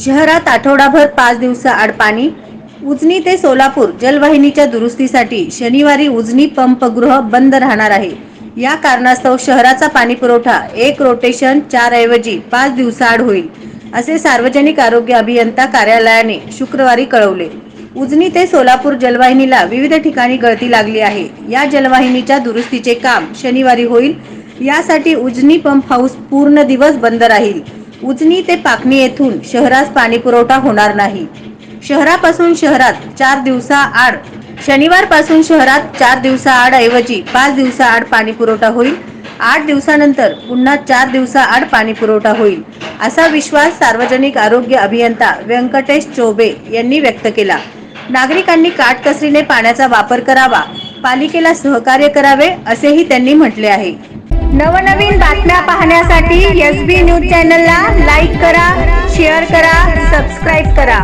शहरात आठवडाभर 5 दिवसाआड पाणी. उजनी ते सोलापूर जलवाहिनीच्या दुरुस्तीसाठी शनिवारी उजनी पंपगृह बंद राहणार आहे. या कारणास्तव शहराचा पाणी पुरवठा एक रोटेशन 4 ऐवजी 5 दिवसाआड होईल, असे सार्वजनिक आरोग्य अभियंता कार्यालयाने शुक्रवारी कळवले. उजनी ते सोलापूर जलवाहिनीला विविध ठिकाणी गळती लागली आहे. या जलवाहिनीच्या दुरुस्तीचे काम शनिवारी होईल. यासाठी उजनी पंप हाऊस पूर्ण दिवस बंद राहील. उजनी ते पाकणी येथून शहरास पाणी पुरवठा होणार नाही. शहरापासून शहरात 4 दिवसाआड शनिवारपासून शहरात 4 दिवसाआड ऐवजी 5 दिवसाआड पाणी पुरवठा होईल. 8 दिवसानंतर पुन्हा 4 दिवसाआड पाणी पुरवठा होईल, असा विश्वास सार्वजनिक आरोग्य अभियंता व्यंकटेश चौबे यांनी व्यक्त केला. नागरिकांनी काटकसरीने पाण्याचा वापर करावा, पालिकेला सहकार्य करावे, असेही त्यांनी म्हटले आहे. नवनवीन बातम्या पाहण्यासाठी SB न्यूज चॅनलला लाईक करा, शेअर करा, सबस्क्राईब करा.